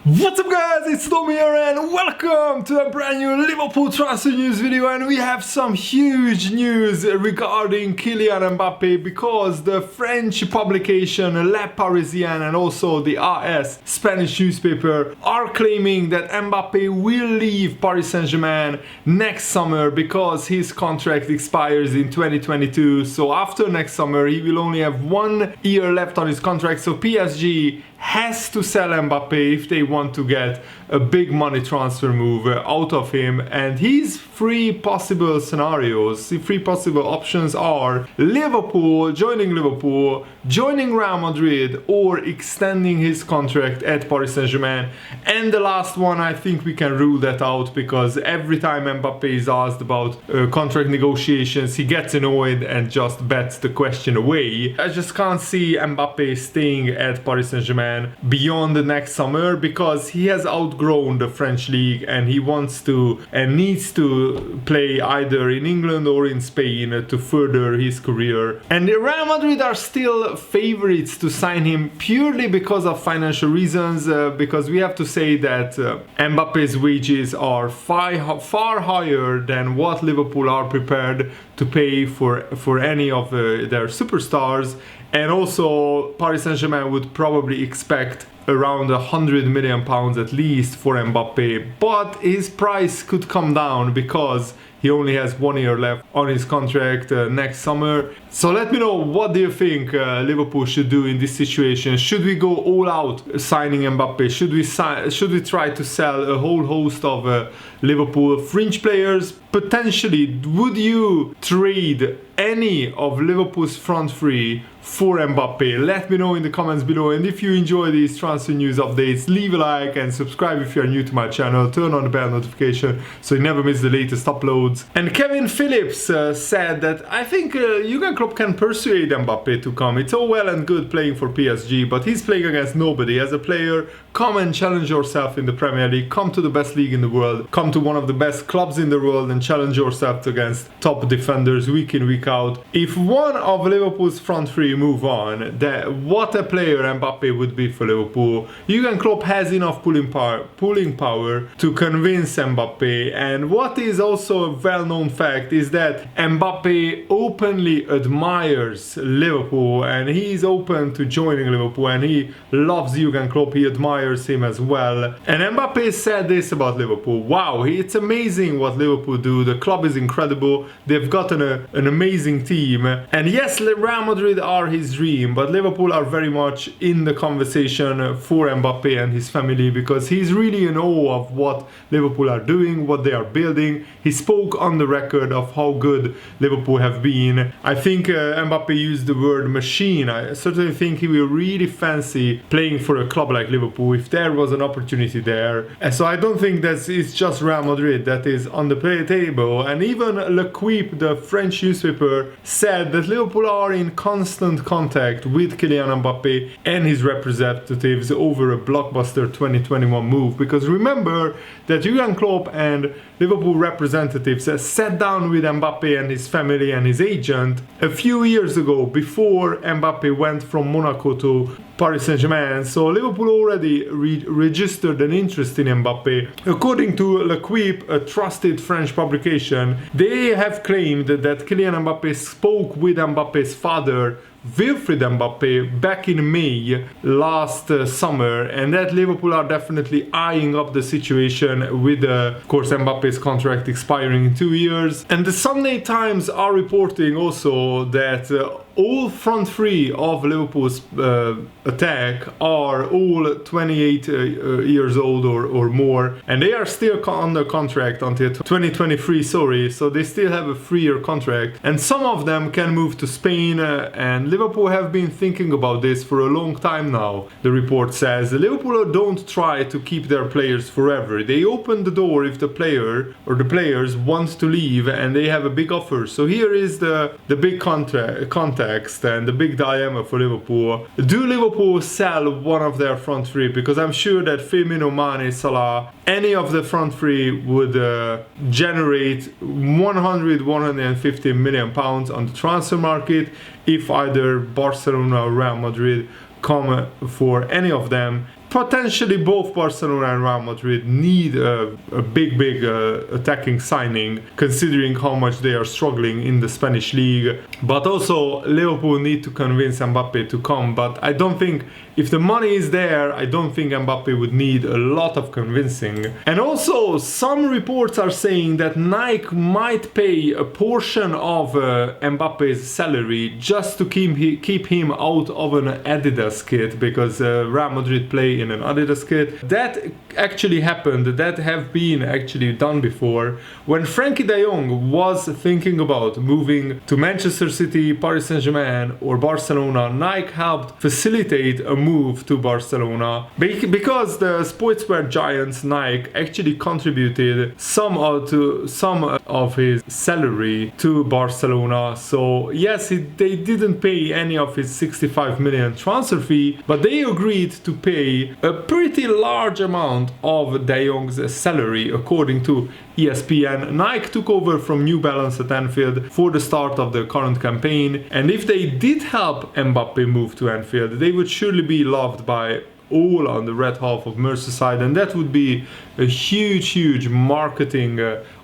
What's up guys, it's Tom here and welcome to a brand new Liverpool transfer news video, and we have some huge news regarding Kylian Mbappe because the French publication Le Parisien and also the AS Spanish newspaper are claiming that Mbappe will leave Paris Saint-Germain next summer because his contract expires in 2022. So after next summer he will only have 1 year left on his contract, so PSG has to sell Mbappe if they want to get a big money transfer move out of him. And his three possible scenarios, the three possible options are Liverpool, joining Real Madrid, or extending his contract at Paris Saint-Germain. And the last one, I think we can rule that out because every time Mbappe is asked about contract negotiations, he gets annoyed and just bets the question away. I just can't see Mbappe staying at Paris Saint-Germain beyond the next summer because he has outgrown the French league and he wants to and needs to play either in England or in Spain to further his career. And the Real Madrid are still favorites to sign him purely because of financial reasons, because we have to say that Mbappe's wages are far higher than what Liverpool are prepared to pay for any of their superstars. And also Paris Saint-Germain would probably expect around £100 million at least for Mbappe, but his price could come down because he only has 1 year left on his contract next summer. So let me know, what do you think Liverpool should do in this situation? Should we go all out signing Mbappe? Should we try to sell a whole host of Liverpool fringe players? Potentially, would you trade any of Liverpool's front three for Mbappe? Let me know in the comments below, and if you enjoy these transfer news updates, leave a like and subscribe if you are new to my channel. Turn on the bell notification so you never miss the latest uploads. And Kevin Phillips said that I think Jurgen Klopp can persuade Mbappe to come. It's all well and good playing for PSG, but he's playing against nobody. As a player, come and challenge yourself in the Premier League, come to the best league in the world, come to one of the best clubs in the world and challenge yourself against top defenders week in, week out. If one of Liverpool's front three move on, what a player Mbappe would be for Liverpool. Jurgen Klopp has enough pulling power to convince Mbappe. And what is also a well-known fact is that Mbappe openly admires Liverpool and he is open to joining Liverpool, and he loves Jurgen Klopp, he admires him as well. And Mbappe said this about Liverpool: wow, it's amazing what Liverpool do, the club is incredible, they've gotten an amazing team. And yes, Real Madrid are his dream, but Liverpool are very much in the conversation for Mbappe and his family because he's really in awe of what Liverpool are doing, what they are building. He spoke on the record of how good Liverpool have been. I think Mbappe used the word machine. I certainly think he will really fancy playing for a club like Liverpool if there was an opportunity there. And so I don't think that it's just Real Madrid that is on the play table. And even L'Equipe, the French newspaper, said that Liverpool are in constant contact with Kylian Mbappe and his representatives over a blockbuster 2021 move. Because remember that Jurgen Klopp and Liverpool representatives sat down with Mbappe and his family and his agent a few years ago before Mbappe went from Monaco to Paris Saint-Germain. So Liverpool already registered an interest in Mbappe. According to L'Equipe, a trusted French publication, they have claimed that Kylian Mbappe spoke with Mbappe's father, Wilfried Mbappe, back in May last summer, and that Liverpool are definitely eyeing up the situation with of course Mbappe's contract expiring in 2 years. And the Sunday Times are reporting also that all front three of Liverpool's attack are all 28 years old or more, and they are still under contract until 2023, so they still have a 3-year contract, and some of them can move to Spain, and Liverpool have been thinking about this for a long time now. The report says Liverpool don't try to keep their players forever. They open the door if the player or the players want to leave and they have a big offer. So here is the big context and the big dilemma for Liverpool. Do Liverpool sell one of their front three? Because I'm sure that Firmino, Mane, Salah, any of the front three would generate 150 million pounds on the transfer market if either Barcelona or Real Madrid come for any of them. potentially both Barcelona and Real Madrid need a big attacking signing, considering how much they are struggling in the Spanish league. But also Liverpool need to convince Mbappe to come. But I don't think, if the money is there, I don't think Mbappe would need a lot of convincing. And also some reports are saying that Nike might pay a portion of Mbappe's salary just to keep him out of an Adidas kit, because Real Madrid play in an Adidas kit. That actually happened, that have been actually done before. When Frankie de Jong was thinking about moving to Manchester City, Paris Saint-Germain or Barcelona, Nike helped facilitate a move to Barcelona, because the sportswear giants Nike actually contributed some of his salary to Barcelona. So yes, they didn't pay any of his 65 million transfer fee, but they agreed to pay a pretty large amount of De Jong's salary. According to ESPN, Nike took over from New Balance at Anfield for the start of the current campaign, and if they did help Mbappe move to Anfield, they would surely be loved by all on the red half of Merseyside, and that would be a huge marketing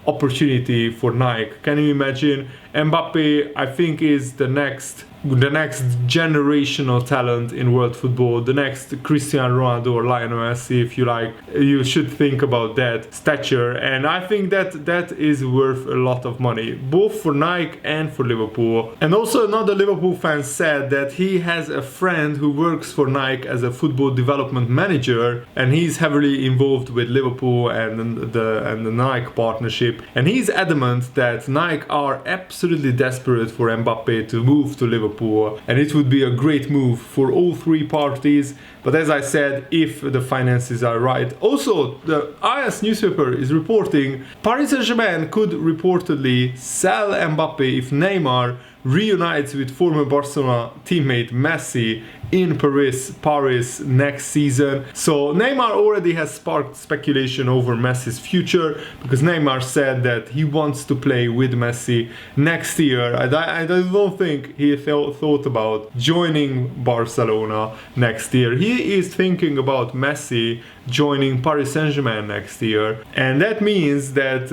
opportunity for Nike. Can you imagine? Mbappe, I think, is the next generational talent in world football, the next Cristiano Ronaldo or Lionel Messi, if you like. You should think about that stature, and I think that is worth a lot of money, both for Nike and for Liverpool. And also another Liverpool fan said that he has a friend who works for Nike as a football development manager, and he's heavily involved with Liverpool and the Nike partnership, and he's adamant that Nike are absolutely desperate for Mbappe to move to Liverpool, and it would be a great move for all three parties. But as I said, if the finances are right. Also, the AS newspaper is reporting Paris Saint-Germain could reportedly sell Mbappe if Neymar reunites with former Barcelona teammate Messi in Paris next season. So Neymar already has sparked speculation over Messi's future, because Neymar said that he wants to play with Messi next year. I don't think he thought about joining Barcelona next year. He is thinking about Messi joining Paris Saint-Germain next year, and that means that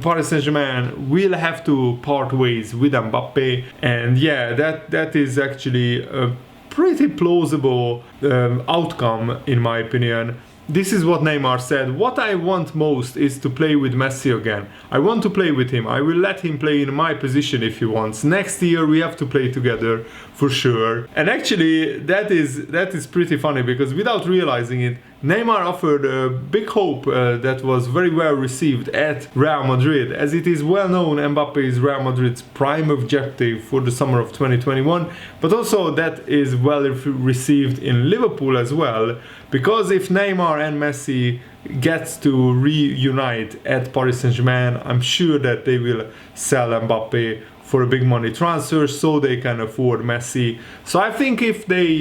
Paris Saint-Germain will have to part ways with Mbappe. And yeah, that is actually a pretty plausible outcome, in my opinion. This is what Neymar said: what I want most is to play with Messi again. I want to play with him. I will let him play in my position if he wants. Next year we have to play together for sure. And actually that is pretty funny, because without realizing it, Neymar offered a big hope that was very well received at Real Madrid. As it is well known, Mbappe is Real Madrid's prime objective for the summer of 2021, but also that is well received in Liverpool as well, because if Neymar and Messi gets to reunite at Paris Saint-Germain, I'm sure that they will sell Mbappe for a big money transfer so they can afford Messi. So I think if they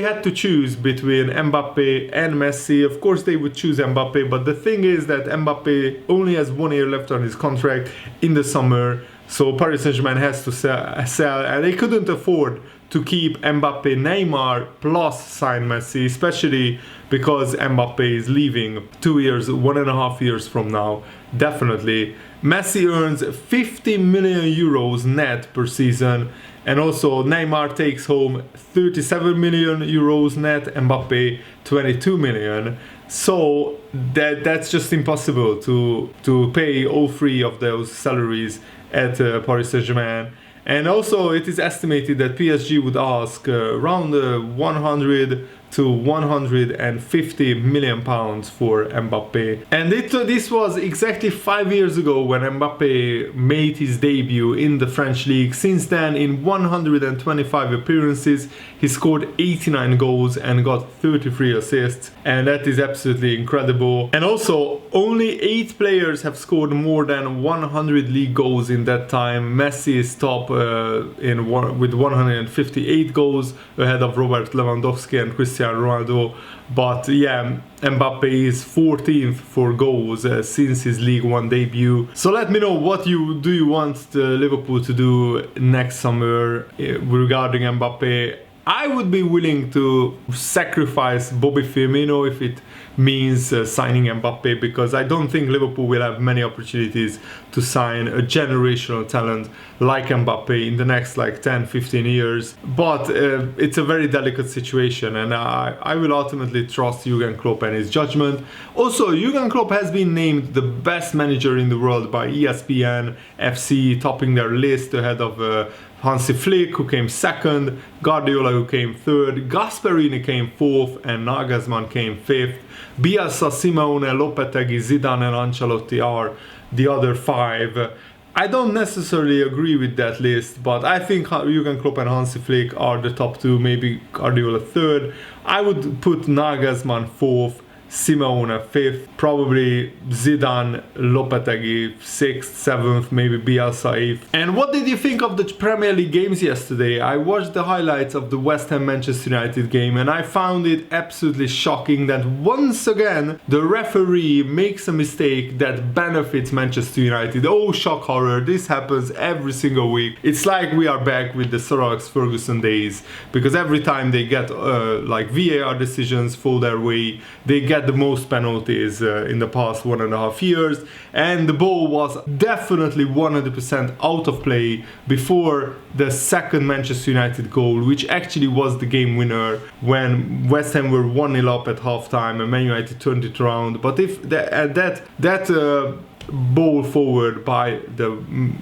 had to choose between Mbappe and Messi, of course they would choose Mbappe. But the thing is that Mbappe only has 1 year left on his contract in the summer, so Paris Saint-Germain has to sell, and they couldn't afford to keep Mbappe, Neymar plus sign Messi, especially because Mbappe is leaving 2 years, 1.5 years from now, definitely. Messi earns 50 million euros net per season, and also Neymar takes home 37 million euros net, Mbappe 22 million. So that's just impossible to pay all three of those salaries at Paris Saint-Germain. And also it is estimated that PSG would ask around 100 to 150 million pounds for Mbappe. And this was exactly 5 years ago when Mbappe made his debut in the French league. Since then, in 125 appearances, he scored 89 goals and got 33 assists, and that is absolutely incredible. And also, only 8 players have scored more than 100 league goals in that time. Messi is top with 158 goals, ahead of Robert Lewandowski and Cristiano Ronaldo. But yeah, Mbappe is 14th for goals since his League One debut. So let me know what do you want Liverpool to do next summer regarding Mbappe. I would be willing to sacrifice Bobby Firmino if it means signing Mbappe, because I don't think Liverpool will have many opportunities to sign a generational talent like Mbappe in the next like 10-15 years. But it's a very delicate situation, and I will ultimately trust Jurgen Klopp and his judgment. Also, Jurgen Klopp has been named the best manager in the world by ESPN FC, topping their list ahead of Hansi Flick, who came second, Guardiola, who came third, Gasperini came fourth, and Nagelsmann came fifth. Bielsa, Simeone, Lopetegui, Zidane and Ancelotti are the other five. I don't necessarily agree with that list, but I think Jurgen Klopp and Hansi Flick are the top two, maybe Guardiola third. I would put Nagelsmann fourth, Simeone fifth, probably Zidane, Lopetegui sixth, seventh, maybe Bielsa eighth. And what did you think of the Premier League games yesterday? I watched the highlights of the West Ham Manchester United game, and I found it absolutely shocking that once again the referee makes a mistake that benefits Manchester United. Oh, shock horror, this happens every single week. It's like we are back with the Sir Alex Ferguson days, because every time they get like VAR decisions fall their way, they get the most penalties in the past 1.5 years, and the ball was definitely 100% out of play before the second Manchester United goal, which actually was the game winner when West Ham were 1-0 up at halftime and Man United turned it around. But if that ball forward by the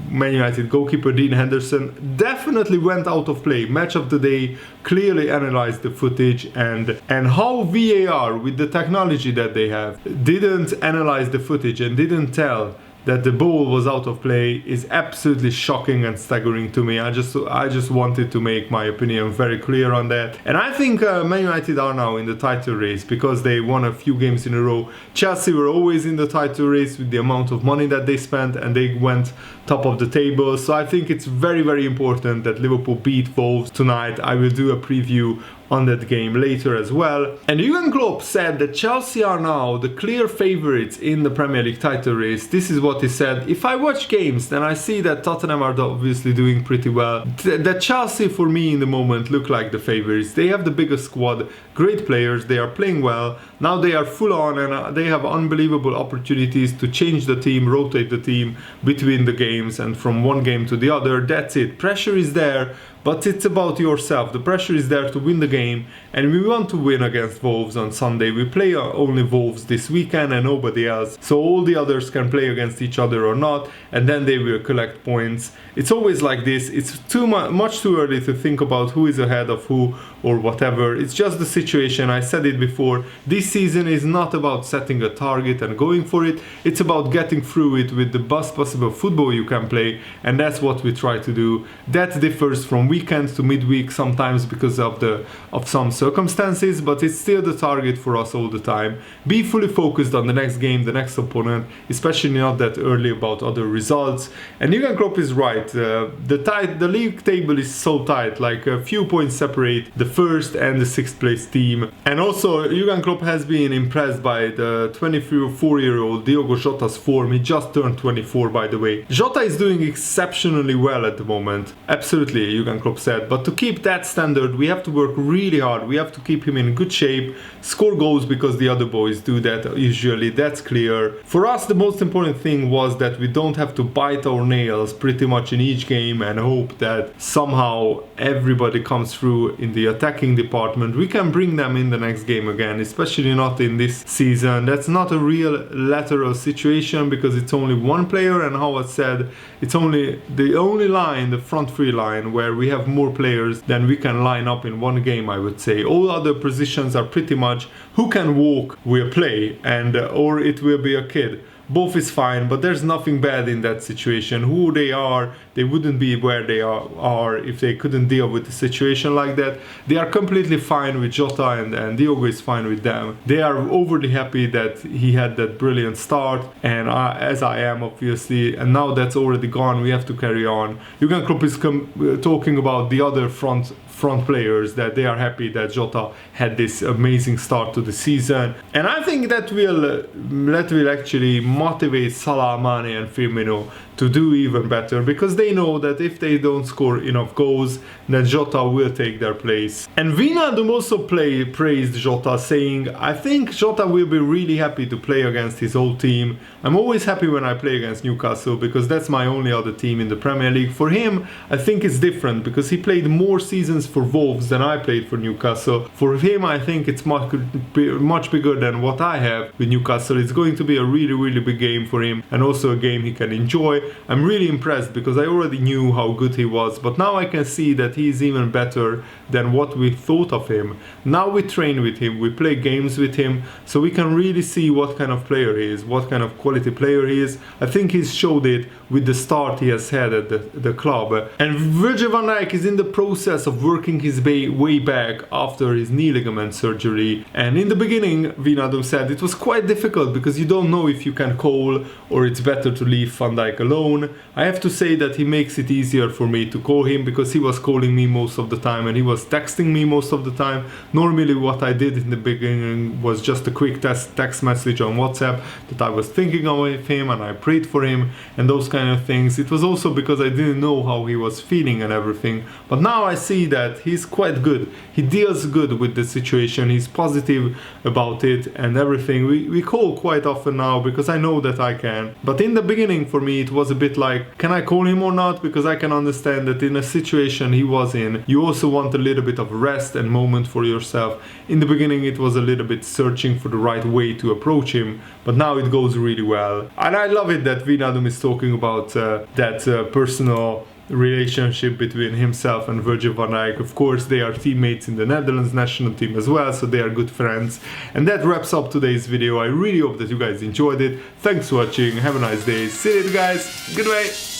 Man United goalkeeper Dean Henderson definitely went out of play. Match of the day clearly analyzed the footage, and how VAR, with the technology that they have, didn't analyze the footage and didn't tell that the ball was out of play is absolutely shocking and staggering to me. I just wanted to make my opinion very clear on that. And I think Man United are now in the title race because they won a few games in a row. Chelsea were always in the title race with the amount of money that they spent, and they went top of the table. So I think it's very, very important that Liverpool beat Wolves tonight. I will do a preview on that game later as well. And Jurgen Klopp said that Chelsea are now the clear favorites in the Premier League title race. This is what he said: if I watch games, then I see that Tottenham are obviously doing pretty well. That Chelsea, for me in the moment, look like the favorites. They have the biggest squad, great players, they are playing well. Now they are full on, and they have unbelievable opportunities to change the team, rotate the team between the games and from one game to the other. That's it. Pressure is there, but it's about yourself. The pressure is there to win the game, and we want to win against Wolves on Sunday. We play only Wolves this weekend and nobody else, so all the others can play against each other or not, and then they will collect points. It's always like this. It's much too early to think about who is ahead of who or whatever. It's just the situation. I said it before. This season is not about setting a target and going for it. It's about getting through it with the best possible football you can play, and that's what we try to do. That differs from weekend to midweek sometimes because of some circumstances, but it's still the target for us all the time. Be fully focused on the next game, the next opponent, especially not that early about other results. And Jurgen Klopp is right. The league table is so tight, like a few points separate the first and the sixth place team. And also Jurgen Klopp has been impressed by the 24-year-old Diogo Jota's form. He just turned 24, by the way. Jota is doing exceptionally well at the moment. Absolutely, Jurgen Klopp said. But to keep that standard, we have to work really hard. We have to keep him in good shape, score goals, because the other boys do that usually. That's clear. For us, the most important thing was that we don't have to bite our nails pretty much in each game and hope that somehow everybody comes through in the attacking department. We can bring them in the next game again, especially not in this season. That's not a real lateral situation because it's only one player, and Howard said it's only the only line, the front three line, where we have more players than we can line up in one game, I would say. All other positions are pretty much who can walk will play, and or it will be a kid. Both is fine, but there's nothing bad in that situation. Who they are, they wouldn't be where they are if they couldn't deal with a situation like that. They are completely fine with Jota, and Diogo is fine with them. They are overly happy that he had that brilliant start, and as I am, obviously, and now that's already gone, we have to carry on. Jurgen Klopp is talking about the other front front players that they are happy that Jota had this amazing start to the season. And I think that will actually motivate Salah, Mane and Firmino to do even better, because they know that if they don't score enough goals, then Jota will take their place. And Wijnaldum also praised Jota, saying, I think Jota will be really happy to play against his old team. I'm always happy when I play against Newcastle, because that's my only other team in the Premier League. For him, I think it's different, because he played more seasons for Wolves than I played for Newcastle. For him, I think it's much bigger than what I have with Newcastle. It's going to be a really big game for him, and also a game he can enjoy. I'm really impressed, because I already knew how good he was, but now I can see that he's even better than what we thought of him. Now we train with him, we play games with him, so we can really see what kind of player he is, what kind of quality player he is. I think he's showed it with the start he has had at the club. And Virgil van Dijk is in the process of working his way back after his knee ligament surgery. And in the beginning, Wijnaldum said it was quite difficult, because you don't know if you can call or it's better to leave Van Dijk alone. I have to say that he makes it easier for me to call him, because he was calling me most of the time and he was texting me most of the time. Normally what I did in the beginning was just a quick text message on WhatsApp that I was thinking of him and I prayed for him and those kind of things. It was also because I didn't know how he was feeling and everything, but now I see that he's quite good. He deals good with the situation, he's positive about it and everything. We call quite often now, because I know that I can. But in the beginning for me it was a bit like, can I call him or not? Because I can understand that in a situation he was in, you also want a little bit of rest and moment for yourself. In the beginning it was a little bit searching for the right way to approach him, but now it goes really well. And I love it that Wijnaldum is talking about that personal relationship between himself and Virgil van Dijk. Of course, they are teammates in the Netherlands national team as well, so they are good friends. And that wraps up today's video. I really hope that you guys enjoyed it. Thanks for watching. Have a nice day. See you guys. Goodbye.